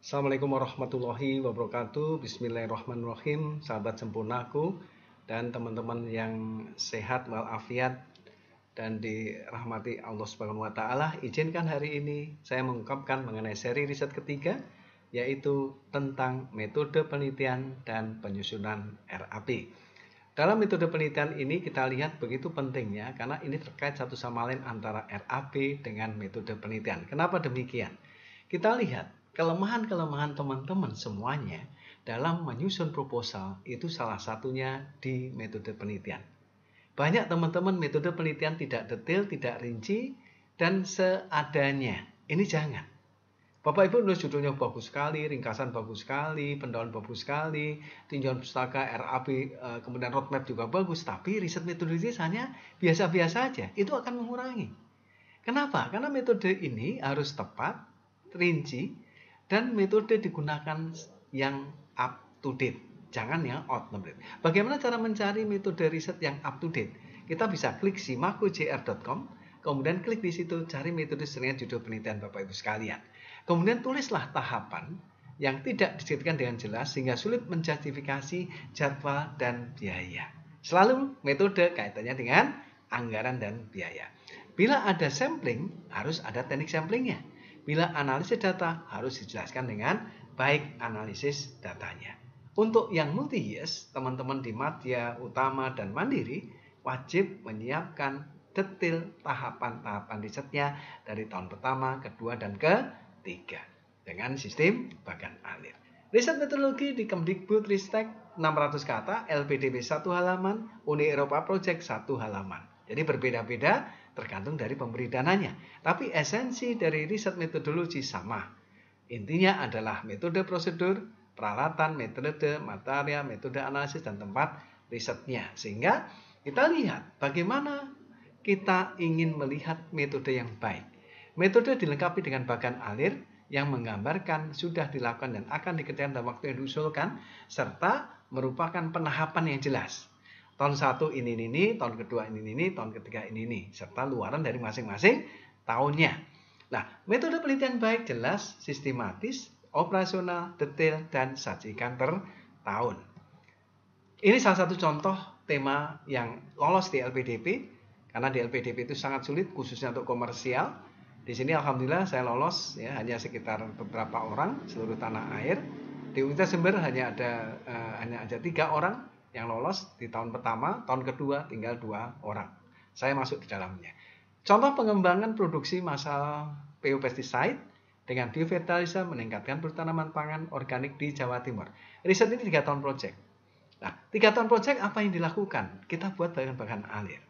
Assalamualaikum warahmatullahi wabarakatuh. Bismillahirrahmanirrahim. Sahabat sempurnaku dan teman-teman yang sehat walafiat dan dirahmati Allah Subhanahu wa taala, izinkan hari ini saya mengungkapkan mengenai seri riset ketiga, yaitu tentang metode penelitian dan penyusunan RAP. Dalam metode penelitian ini kita lihat begitu pentingnya karena ini terkait satu sama lain antara RAP dengan metode penelitian. Kenapa demikian? Kita lihat kelemahan-kelemahan teman-teman semuanya dalam menyusun proposal itu salah satunya di metode penelitian. Banyak teman-teman metode penelitian tidak detail, tidak rinci, dan seadanya. Ini jangan. Bapak Ibu nulis judulnya bagus sekali, ringkasan bagus sekali, pendahuluan bagus sekali, tinjauan pustaka, RAP, kemudian roadmap juga bagus, tapi riset metodologi hanya biasa-biasa aja. Itu akan mengurangi. Kenapa? Karena metode ini harus tepat, rinci, dan metode digunakan yang up to date. Jangan yang out of date. Bagaimana cara mencari metode riset yang up to date? Kita bisa klik simakojr.com, kemudian klik di situ cari metode dengan judul penelitian Bapak Ibu sekalian. Kemudian tulislah tahapan yang tidak disebutkan dengan jelas sehingga sulit menjustifikasi jadwal dan biaya. Selalu metode kaitannya dengan anggaran dan biaya. Bila ada sampling, harus ada teknik samplingnya. Bila analisis data, harus dijelaskan dengan baik analisis datanya. Untuk yang multi-years, teman-teman di Madya, Utama, dan Mandiri wajib menyiapkan detail tahapan-tahapan risetnya dari tahun pertama, kedua, dan ketiga dengan sistem bagan alir. Riset metodologi di Kemdikbudristek 600 kata, LPDP 1 halaman, Uni Eropa Project 1 halaman. Jadi berbeda-beda tergantung dari pemberi dananya. Tapi esensi dari riset metodologi sama. Intinya adalah metode prosedur, peralatan, metode, material, metode analisis, dan tempat risetnya. Sehingga kita lihat bagaimana kita ingin melihat metode yang baik. Metode dilengkapi dengan bagan alir yang menggambarkan sudah dilakukan dan akan dikerjakan dalam waktu yang diusulkan, serta merupakan penahapan yang jelas. Tahun 1 ini, tahun kedua ini, tahun ketiga ini, serta luaran dari masing-masing tahunnya. Nah, metode penelitian baik jelas, sistematis, operasional, detail, dan sajikan per tahun. Ini salah satu contoh tema yang lolos di LPDP, karena di LPDP itu sangat sulit, khususnya untuk komersial. Di sini alhamdulillah saya lolos, ya, hanya sekitar beberapa orang seluruh tanah air. Di Universitas Jember hanya ada 3 orang yang lolos di tahun pertama, tahun kedua tinggal 2 orang. Saya masuk di dalamnya. Contoh pengembangan produksi massal PU pesticide dengan biofertilizer meningkatkan pertanaman pangan organik di Jawa Timur. Riset ini 3 tahun project. Nah, 3 tahun project apa yang dilakukan? Kita buat bagan alir.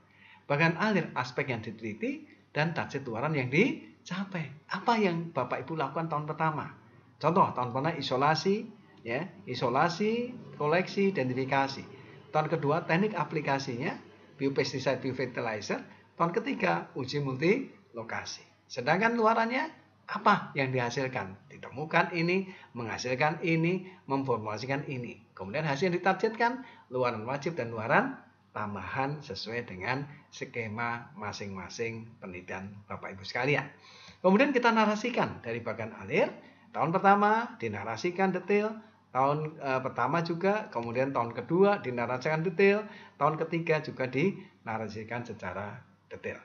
Bagan alir aspek yang diteliti dan target luaran yang dicapai. Apa yang Bapak Ibu lakukan tahun pertama? Contoh, tahun pertama isolasi, ya, isolasi, koleksi, identifikasi. Tahun kedua teknik aplikasinya, biopesticide, biofertilizer. Tahun ketiga uji multi lokasi. Sedangkan luarannya apa yang dihasilkan? Ditemukan ini, menghasilkan ini, memformulasikan ini. Kemudian hasil yang ditargetkan, luaran wajib dan luaran tambahan sesuai dengan skema masing-masing penelitian Bapak Ibu sekalian. Kemudian kita narasikan dari bagan alir. Tahun pertama dinarasikan detail, tahun pertama juga, kemudian tahun kedua dinarasikan detail, tahun ketiga juga dinarasikan secara detail.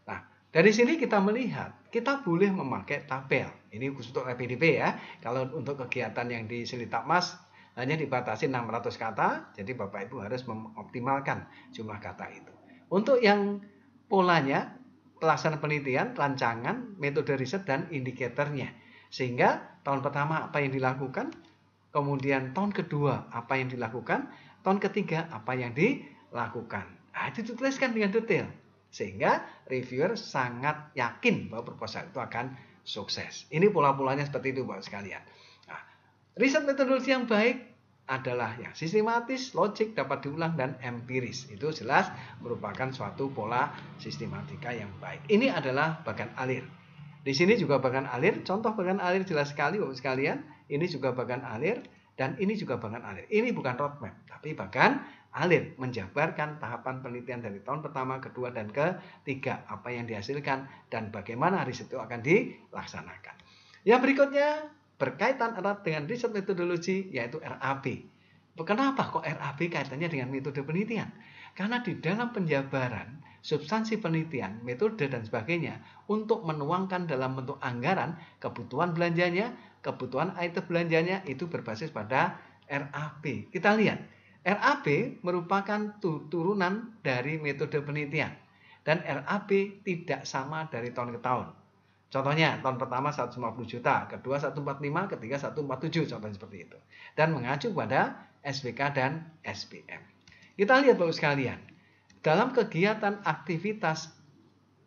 Nah, dari sini kita melihat, kita boleh memakai tabel. Ini khusus untuk LPDP ya. Kalau untuk kegiatan yang di Silitakmas hanya dibatasi 600 kata, jadi Bapak Ibu harus mengoptimalkan jumlah kata itu. Untuk yang polanya, pelaksanaan penelitian, rancangan, metode riset, dan indikatornya. Sehingga tahun pertama apa yang dilakukan, kemudian tahun kedua apa yang dilakukan, tahun ketiga apa yang dilakukan. Nah, itu dituliskan dengan detail. Sehingga reviewer sangat yakin bahwa proposal itu akan sukses. Ini pola-polanya seperti itu Bapak sekalian. Nah, riset metodologi yang baik adalah yang sistematis, logik, dapat diulang, dan empiris. Itu jelas merupakan suatu pola sistematika yang baik. Ini adalah bagan alir. Di sini juga bagan alir, contoh bagan alir jelas sekali Bapak sekalian. Ini juga bagan alir, dan ini juga bagan alir. Ini bukan roadmap, tapi bagan alir, menjabarkan tahapan penelitian dari tahun pertama, kedua, dan ketiga, apa yang dihasilkan, dan bagaimana riset itu akan dilaksanakan. Yang berikutnya, berkaitan erat dengan riset metodologi, yaitu RAP. Kenapa kok RAP kaitannya dengan metode penelitian? Karena di dalam penjabaran substansi penelitian, metode dan sebagainya untuk menuangkan dalam bentuk anggaran kebutuhan belanjanya, kebutuhan item belanjanya itu berbasis pada RAP. Kita lihat, RAP merupakan turunan dari metode penelitian dan RAP tidak sama dari tahun ke tahun. Contohnya, tahun pertama 150 juta, kedua 145, ketiga 147, contohnya seperti itu. Dan mengacu pada SPK dan SPM. Kita lihat Bapak sekalian, dalam kegiatan aktivitas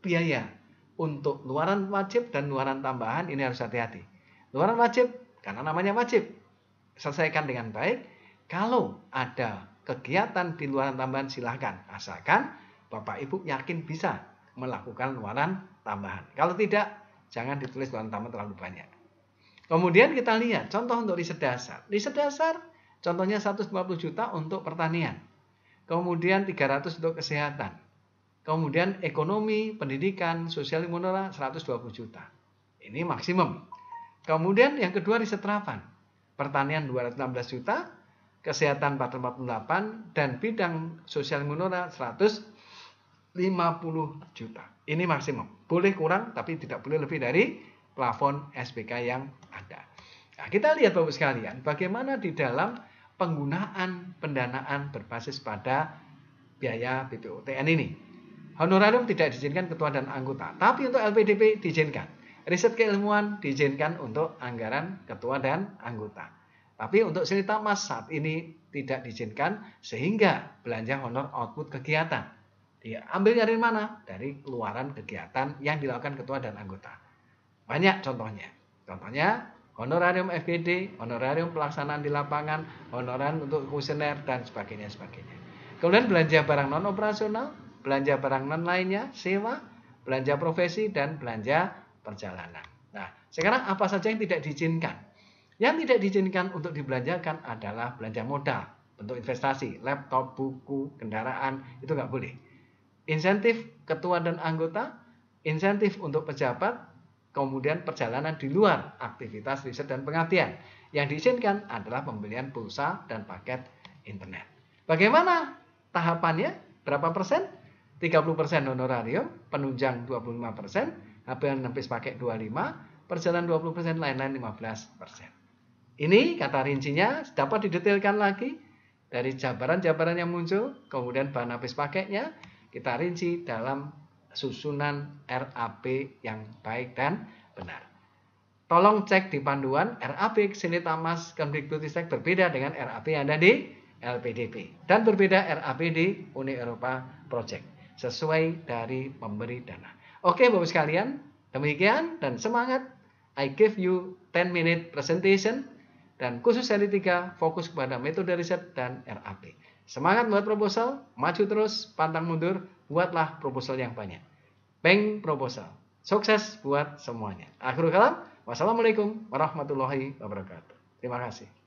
biaya untuk luaran wajib dan luaran tambahan ini harus hati-hati. Luaran wajib, karena namanya wajib, selesaikan dengan baik. Kalau ada kegiatan di luaran tambahan silahkan, asalkan Bapak Ibu yakin bisa melakukan luaran tambahan. Kalau tidak, jangan ditulis luaran tambahan terlalu banyak. Kemudian kita lihat contoh untuk riset dasar. Riset dasar contohnya 150 juta untuk pertanian. Kemudian 300 untuk kesehatan. Kemudian ekonomi, pendidikan, sosial moral 120 juta. Ini maksimum. Kemudian yang kedua riset terapan. Pertanian 216 juta, kesehatan 448 dan bidang sosial moral 150 juta. Ini maksimum. Boleh kurang tapi tidak boleh lebih dari plafon SPK yang ada. Nah, kita lihat Bapak sekalian, bagaimana di dalam penggunaan pendanaan berbasis pada biaya BPOTN ini. Honorarium tidak diizinkan ketua dan anggota, tapi untuk LPDP diizinkan. Riset keilmuan diizinkan untuk anggaran ketua dan anggota. Tapi untuk Silitamas saat ini tidak diizinkan sehingga belanja honor output kegiatan. Diambil dari mana? Dari keluaran kegiatan yang dilakukan ketua dan anggota. Banyak contohnya. Contohnya honorarium FGD, honorarium pelaksanaan di lapangan, honorarium untuk kuesioner dan sebagainya. Kemudian belanja barang non operasional, belanja barang non lainnya, sewa, belanja profesi dan belanja perjalanan. Nah, sekarang apa saja yang tidak diizinkan? Yang tidak diizinkan untuk dibelanjakan adalah belanja modal, bentuk investasi, laptop, buku, kendaraan, itu nggak boleh. Insentif ketua dan anggota, insentif untuk pejabat, kemudian perjalanan di luar aktivitas riset dan pengabdian. Yang diizinkan adalah pembelian pulsa dan paket internet. Bagaimana tahapannya? Berapa persen? 30% honorarium, penunjang 25%, habis pakai 25%, perjalanan 20%, lain-lain 15%. Ini kata rincinya dapat didetailkan lagi dari jabaran-jabaran yang muncul, kemudian bahan habis pakainya, kita rinci dalam susunan RAP yang baik dan benar. Tolong cek di panduan RAP Silitamas Kemdikbudristek berbeda dengan RAP yang ada di LPDP dan berbeda RAP di Uni Eropa Project sesuai dari pemberi dana. Oke Bapak sekalian, demikian dan semangat. I give you 10-minute presentation dan khusus seri 3 fokus kepada metode riset dan RAP. Semangat buat proposal, maju terus, pantang mundur, buatlah proposal yang banyak. Bank proposal. Sukses buat semuanya. Akhirul kalam, wassalamualaikum warahmatullahi wabarakatuh. Terima kasih.